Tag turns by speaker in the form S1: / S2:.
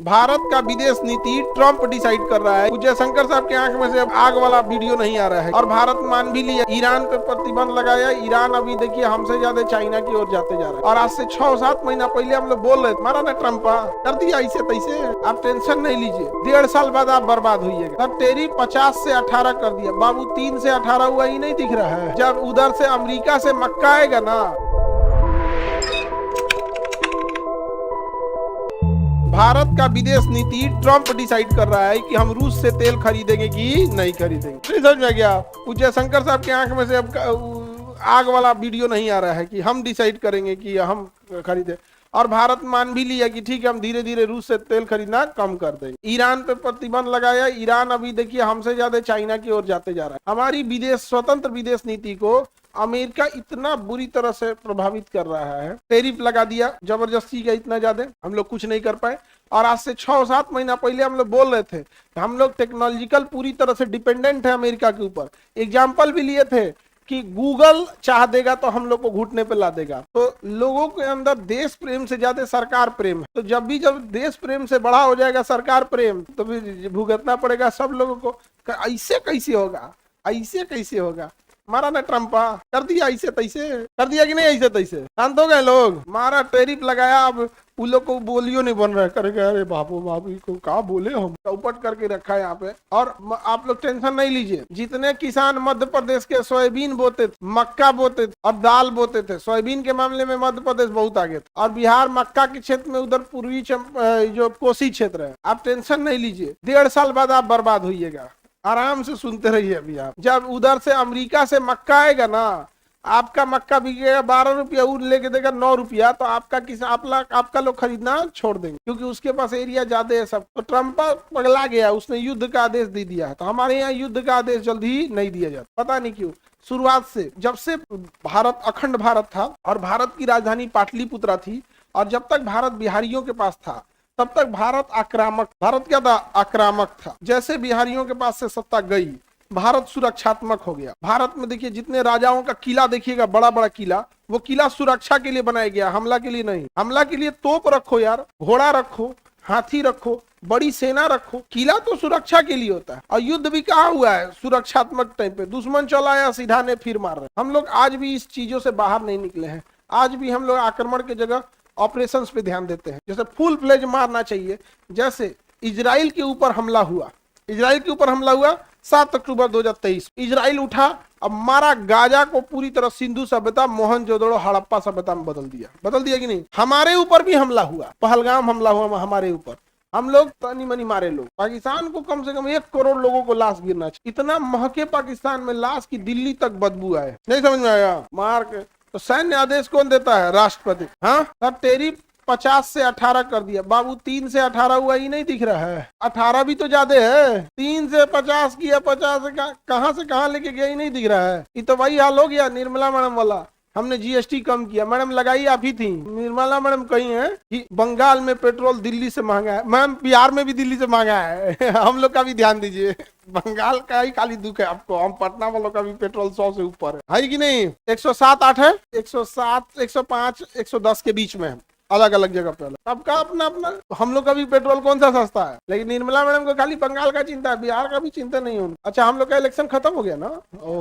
S1: भारत का विदेश नीति ट्रंप डिसाइड कर रहा है। पूज्य शंकर साहब के आंख में से आग वाला वीडियो नहीं आ रहा है और भारत मान भी लिया, ईरान पे प्रतिबंध लगाया। ईरान अभी देखिए हमसे ज्यादा चाइना की ओर जाते जा रहा है और आज से 6-7 महीना पहले हम लोग बोल रहे थे मारा ना ट्रंप कर दिया ऐसे तैसे। आप टेंशन नहीं लीजिए, 1.5 साल बाद आप बर्बाद हुईएगा। तब तेरी 50 से 18 कर दिया बाबू, 3 से 18 हुआ ही नहीं दिख रहा है। जब उधर से अमेरिका से मक्का आएगा ना, भारत का विदेश नीति ट्रंप डिसाइड कर रहा है कि हम रूस से तेल खरीदेंगे कि नहीं खरीदेंगे। समझ में गया? पूज्य शंकर साहब की आंख में से अब आग वाला वीडियो नहीं आ रहा है कि हम डिसाइड करेंगे कि हम खरीदे। और भारत मान भी लिया कि ठीक है हम धीरे धीरे रूस से तेल खरीदना कम कर देंगे। ईरान पे प्रतिबंध लगाया। ईरान अभी देखिए हमसे ज्यादा चाइना की ओर जाते जा रहा है। हमारी स्वतंत्र विदेश नीति को अमेरिका इतना बुरी तरह से प्रभावित कर रहा है। टैरिफ लगा दिया जबरदस्ती का इतना ज्यादा, हम लोग कुछ नहीं कर पाए। और आज से 6-7 महीना पहले हम लोग बोल रहे थे कि हम लोग टेक्नोलॉजिकल पूरी तरह से डिपेंडेंट है अमेरिका के ऊपर। एग्जाम्पल भी लिए थे कि गूगल चाह देगा तो हम लोग को घुटने पे ला देगा। तो लोगों के अंदर देश प्रेम से ज्यादा सरकार प्रेम है। तो जब देश प्रेम से बड़ा हो जाएगा सरकार प्रेम, तो फिर भुगतना पड़ेगा सब लोगों को। ऐसे कैसे होगा, ऐसे कैसे होगा? मारा ना ट्रंप कर दिया ऐसे तैसे, कर दिया कि नहीं ऐसे तैसे? शांत हो गए लोग। मारा टैरिफ लगाया, अब उन लोग को बोलियो नहीं बन रहा है करके। अरे बाबू बाबू को क्या बोले, हम उपट करके रखा है यहाँ पे। और आप लोग टेंशन नहीं लीजिए, जितने किसान मध्य प्रदेश के सोयाबीन बोते थे, मक्का बोते थे और दाल बोते थे, सोयाबीन के मामले में मध्य प्रदेश बहुत आगे था। और बिहार मक्का के क्षेत्र में उधर पूर्वी जो कोसी क्षेत्र है, आप टेंशन नहीं लीजिए, 1.5 साल बाद आप बर्बाद होइएगा। आराम से सुनते रहिए। अभी आप जब उधर से अमेरिका से मक्का आएगा ना, आपका मक्का बिकेगा 12 रुपया, वो लेके देगा 9 रुपया, तो आपका लोग खरीदना छोड़ देंगे, क्योंकि उसके पास एरिया ज्यादा है सब। तो ट्रंप पगला गया, उसने युद्ध का आदेश दे दिया है। तो हमारे यहाँ युद्ध का आदेश जल्दी ही नहीं दिया जाता, पता नहीं क्यों। शुरुआत से जब से भारत अखंड भारत था और भारत की राजधानी पाटलिपुत्रा थी, और जब तक भारत बिहारियों के पास था तब तक भारत क्या था? आक्रामक था। जैसे बिहारियों के पास से सत्ता गई, भारत सुरक्षात्मक हो गया। भारत में देखिए जितने राजाओं का किला देखिएगा, बड़ा बड़ा किला, वो किला सुरक्षा के लिए बनाया गया, हमला के लिए नहीं। हमला के लिए तोप रखो यार, घोड़ा रखो, हाथी रखो, बड़ी सेना रखो, किला तो सुरक्षा के लिए होता है। और युद्ध भी कहाँ हुआ है? सुरक्षात्मक टाइम पे। दुश्मन चला आया, सीधा ने फिर मार रहे। हम लोग आज भी इस चीजों से बाहर नहीं निकले हैं। आज भी हम लोग आक्रमण की जगह ऑपरेशंस पे ध्यान देते हैं। जैसे फुल फ्लेज मारना चाहिए। जैसे इजराइल के ऊपर हमला हुआ, 7 अक्टूबर 2023। इजराइल उठा, अब मारा गाजा को पूरी तरह सिंधु सभ्यता, मोहनजोदड़ो, हड़प्पा सभ्यता में बदल दिया कि नहीं? हमारे ऊपर भी हमला हुआ, पहलगाम हमला हुआ हमारे ऊपर। हम लोग तनी मनी मारे लोग। पाकिस्तान को कम से कम 1 करोड़ लोगों को लाश गिरना चाहिए। इतना महके पाकिस्तान में लाश की दिल्ली तक बदबू आए। नहीं समझ में आया? मार के तो सैन्य आदेश कौन देता है? राष्ट्रपति। हाँ, तब टैरिफ 50 से 18 कर दिया बाबू, 3 से 18 हुआ ही नहीं दिख रहा है। 18 भी तो ज्यादा है। 3 से 50 किया, 50 से कहां लेके गया ही नहीं दिख रहा है। ये तो वही हाल हो गया निर्मला मैडम वाला। हमने जीएसटी कम किया, मैडम लगाई आप ही थी। निर्मला मैडम कही है कि बंगाल में पेट्रोल दिल्ली से महंगा है। मैम बिहार में भी दिल्ली से महंगा है। हम लोग का भी ध्यान दीजिए। बंगाल का ही खाली दुख है आपको, हम पटना वालों का भी पेट्रोल 100 से ऊपर है कि नहीं? 107-8 है, 107, 105, 110 के बीच में है, अलग अलग जगह पे। सबका अपना अपना। हम लोग का भी पेट्रोल कौन सा सस्ता है, लेकिन निर्मला मैडम को खाली बंगाल का चिंता है, बिहार का भी चिंता नहीं है। अच्छा, हम लोग का इलेक्शन खत्म हो गया ना? ओह